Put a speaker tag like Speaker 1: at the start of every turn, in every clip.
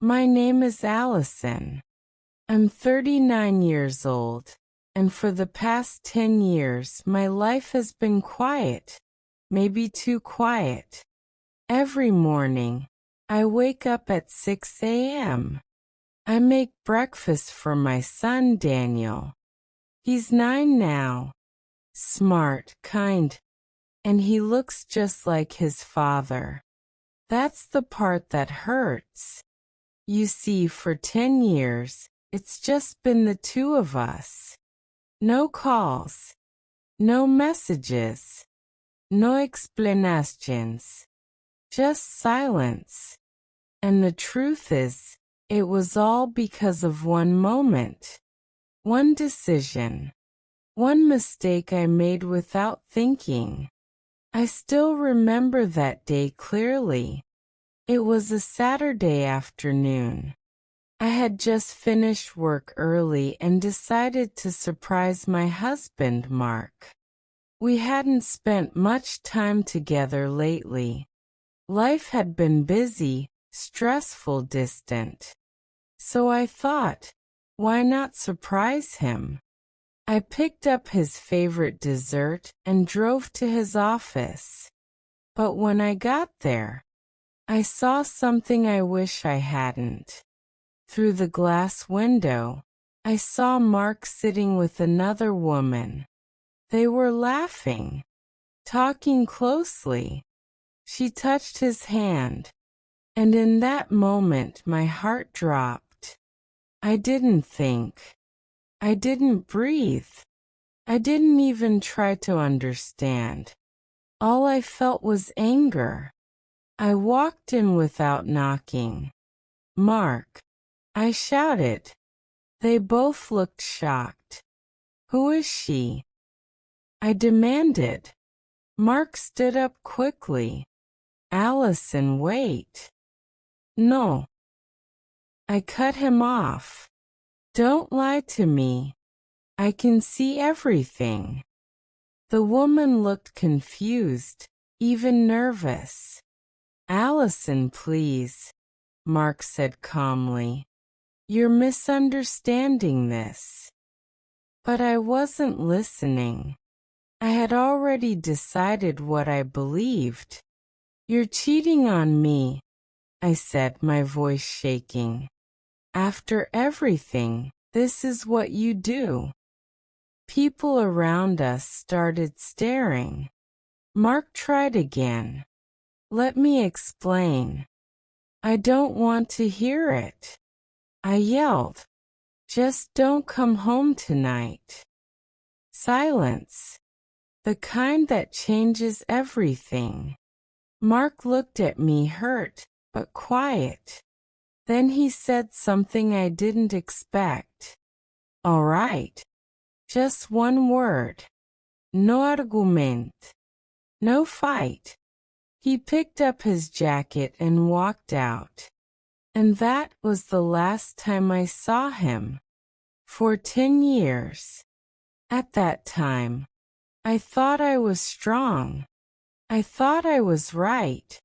Speaker 1: My name is Alison. I'm 39 years old, and for the past 10 years my life has been quiet, maybe too quiet. Every morning, I wake up at 6 a.m. I make breakfast for my son Daniel. He's 9 now. Smart, kind, and he looks just like his father. That's the part that hurts. You see, for 10 years, it's just been the two of us. No calls, no messages, no explanations, just silence. And the truth is, it was all because of one moment, one decision, one mistake I made without thinking. I still remember that day clearly. It was a Saturday afternoon. I had just finished work early and decided to surprise my husband, Mark. We hadn't spent much time together lately. Life had been busy, stressful, distant. So I thought, why not surprise him? I picked up his favorite dessert and drove to his office. But when I got there, I saw something I wish I hadn't. Through the glass window, I saw Mark sitting with another woman. They were laughing, talking closely. She touched his hand, and in that moment my heart dropped. I didn't think. I didn't breathe. I didn't even try to understand. All I felt was anger. I walked in without knocking. "Mark," I shouted. They both looked shocked. "Who is she?" I demanded. Mark stood up quickly. "Alison, wait." "No." I cut him off. "Don't lie to me. I can see everything." The woman looked confused, even nervous. "Alison, please," Mark said calmly. "You're misunderstanding this." But I wasn't listening. I had already decided what I believed. "You're cheating on me," I said, my voice shaking. "After everything, this is what you do." People around us started staring. Mark tried again. "Let me explain." "I don't want to hear it," I yelled. "Just don't come home tonight." Silence. The kind that changes everything. Mark looked at me, hurt, but quiet. Then he said something I didn't expect. "All right. Just one word. No argument. No fight." He picked up his jacket and walked out. And that was the last time I saw him. For 10 years. At that time, I thought I was strong. I thought I was right.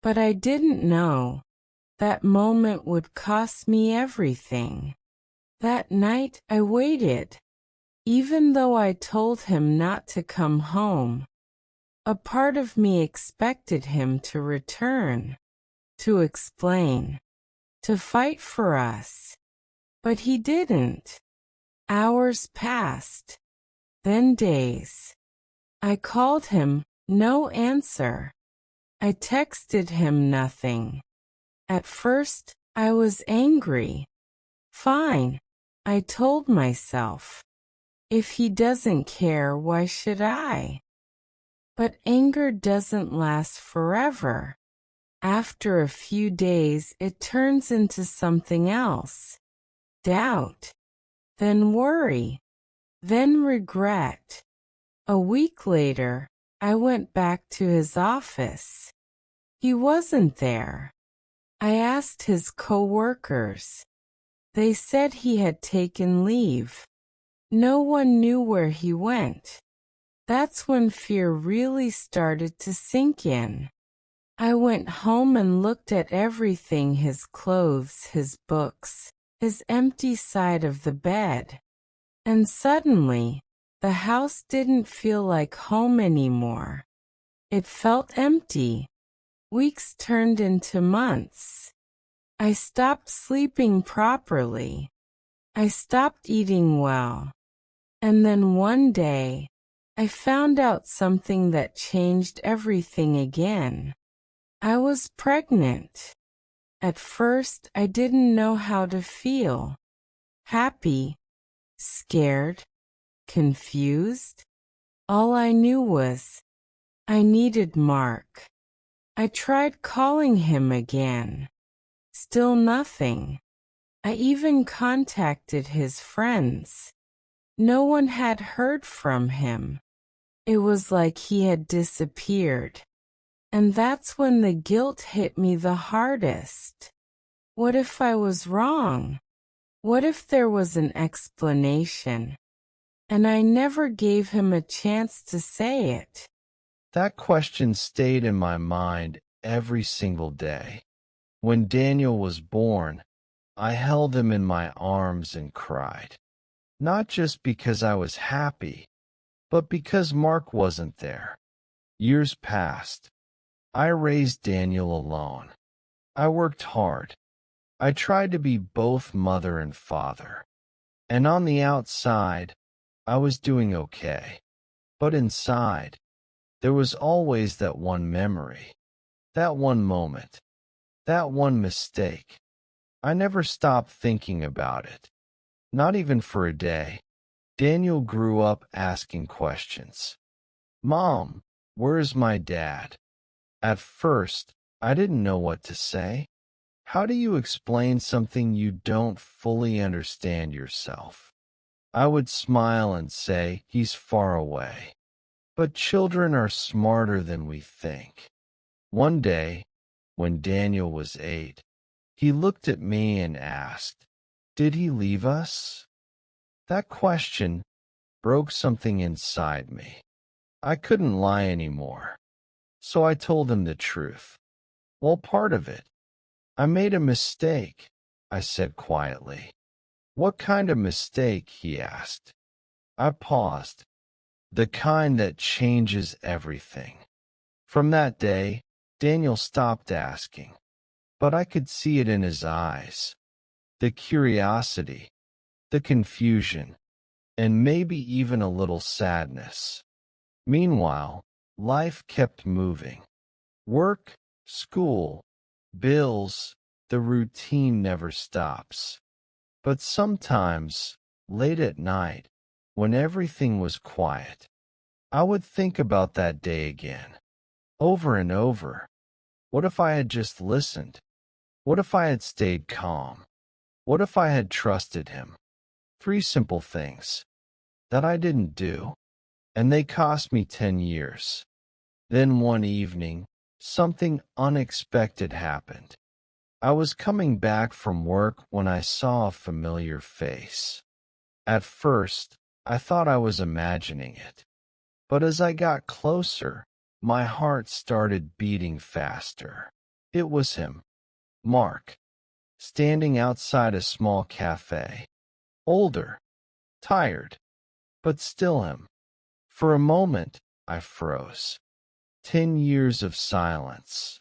Speaker 1: But I didn't know that moment would cost me everything. That night I waited. Even though I told him not to come home, a part of me expected him to return, to explain, to fight for us. But he didn't. Hours passed, then days. I called him, no answer. I texted him, nothing. At first, I was angry. Fine, I told myself. If he doesn't care, why should I? But anger doesn't last forever. After a few days, it turns into something else. Doubt. Then worry. Then regret. A week later, I went back to his office. He wasn't there. I asked his co-workers. They said he had taken leave. No one knew where he went. That's when fear really started to sink in. I went home and looked at everything, his clothes, his books, his empty side of the bed. And suddenly, the house didn't feel like home anymore. It felt empty. Weeks turned into months. I stopped sleeping properly. I stopped eating well. And then one day, I found out something that changed everything again. I was pregnant. At first, I didn't know how to feel. Happy, scared, confused. All I knew was I needed Mark. I tried calling him again. Still nothing. I even contacted his friends. No one had heard from him. It was like he had disappeared. And that's when the guilt hit me the hardest. What if I was wrong? What if there was an explanation? And I never gave him a chance to say it.
Speaker 2: That question stayed in my mind every single day. When Daniel was born, I held him in my arms and cried. Not just because I was happy, but because Mark wasn't there. Years passed. I raised Daniel alone. I worked hard. I tried to be both mother and father. And on the outside, I was doing okay. But inside, there was always that one memory, that one moment, that one mistake. I never stopped thinking about it, not even for a day. Daniel grew up asking questions. Mom, where's my dad? At first, I didn't know what to say. How do you explain something you don't fully understand yourself? I would smile and say, he's far away. But children are smarter than we think. One day, when Daniel was 8, he looked at me and asked, did he leave us? That question broke something inside me. I couldn't lie anymore. So I told him the truth. Well, part of it. I made a mistake, I said quietly. What kind of mistake? He asked. I paused. The kind that changes everything. From that day, Daniel stopped asking, but I could see it in his eyes. The curiosity, the confusion, and maybe even a little sadness. Meanwhile, life kept moving. Work, school, bills, the routine never stops. But sometimes, late at night, when everything was quiet, I would think about that day again, over and over. What if I had just listened? What if I had stayed calm? What if I had trusted him? 3 simple things that I didn't do, and they cost me 10 years. Then one evening, something unexpected happened. I was coming back from work when I saw a familiar face. At first, I thought I was imagining it. But as I got closer, my heart started beating faster. It was him, Mark, standing outside a small cafe. Older, tired, but still him. For a moment, I froze. 10 years of silence.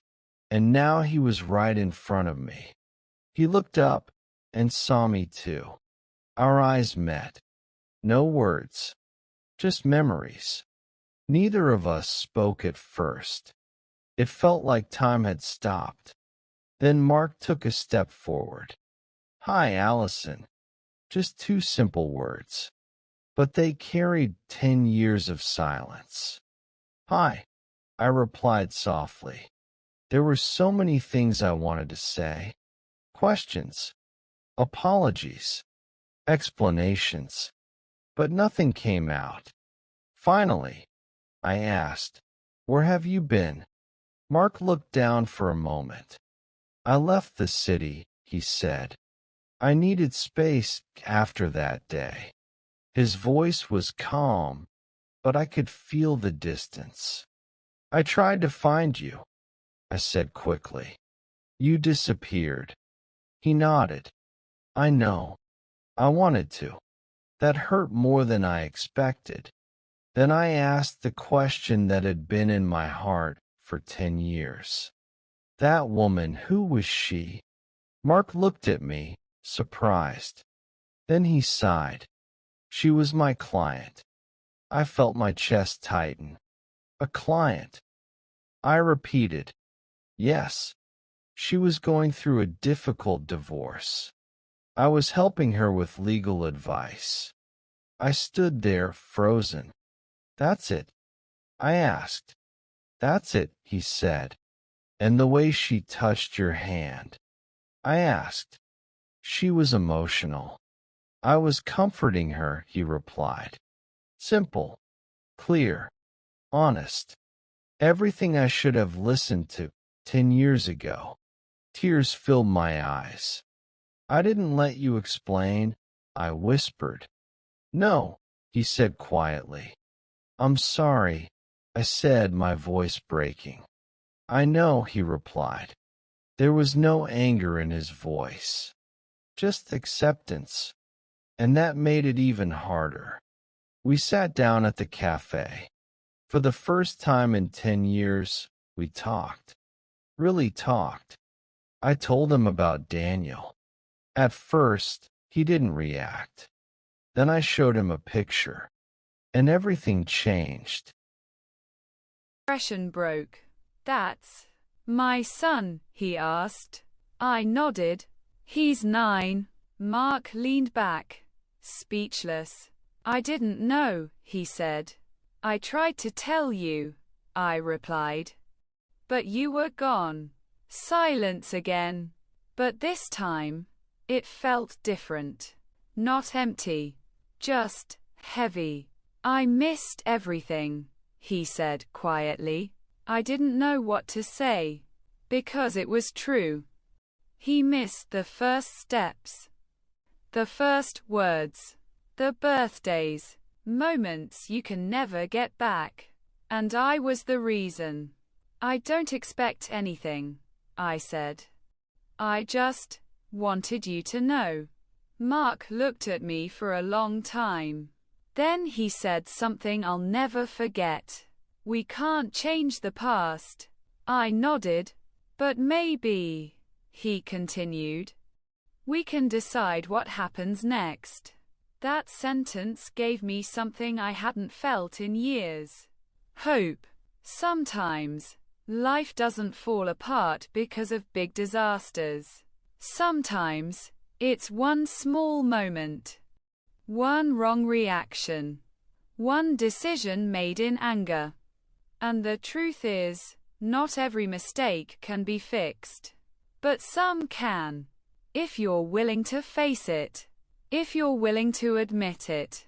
Speaker 2: And now he was right in front of me. He looked up and saw me too. Our eyes met. No words, just memories. Neither of us spoke at first. It felt like time had stopped. Then Mark took a step forward. Hi, Alison. Just 2 simple words. But they carried 10 years of silence. Hi, I replied softly. There were so many things I wanted to say. Questions, apologies, explanations. But nothing came out. Finally, I asked, where have you been? Mark looked down for a moment. I left the city, he said. I needed space after that day. His voice was calm, but I could feel the distance. I tried to find you. I said quickly. You disappeared. He nodded. I know. I wanted to. That hurt more than I expected. Then I asked the question that had been in my heart for 10 years. That woman, who was she? Mark looked at me, surprised. Then he sighed. She was my client. I felt my chest tighten. A client. I repeated, yes. She was going through a difficult divorce. I was helping her with legal advice. I stood there, frozen. That's it? I asked. That's it, he said. And the way she touched your hand. I asked. She was emotional. I was comforting her, he replied. Simple, clear, honest. Everything I should have listened to 10 years ago. Tears filled my eyes. I didn't let you explain, I whispered. No, he said quietly. I'm sorry, I said, my voice breaking. I know, he replied. There was no anger in his voice, just acceptance, and that made it even harder. We sat down at the cafe. For the first time in 10 years, we talked. Really talked. I told him about Daniel. At first, he didn't react. Then I showed him a picture, and everything changed.
Speaker 3: Impression broke. That's my son, he asked. I nodded. He's 9. Mark leaned back, speechless. I didn't know, he said. I tried to tell you, I replied. But you were gone. Silence again. But this time, it felt different. Not empty, just heavy. I missed everything, he said quietly. I didn't know what to say, because it was true. He missed the first steps, the first words, the birthdays, moments you can never get back. And I was the reason. I don't expect anything, I said. I just wanted you to know. Mark looked at me for a long time. Then he said something I'll never forget. We can't change the past. I nodded. But maybe, he continued, we can decide what happens next. That sentence gave me something I hadn't felt in years. Hope. Sometimes, life doesn't fall apart because of big disasters. Sometimes, it's one small moment, one wrong reaction, one decision made in anger. And the truth is, not every mistake can be fixed. But some can. If you're willing to face it. If you're willing to admit it.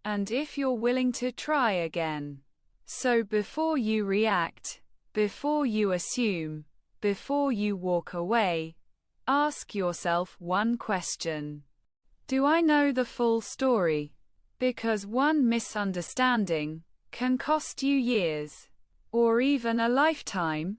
Speaker 3: And if you're willing to try again. So before you react, before you assume, before you walk away, ask yourself one question. Do I know the full story? Because one misunderstanding can cost you years, or even a lifetime.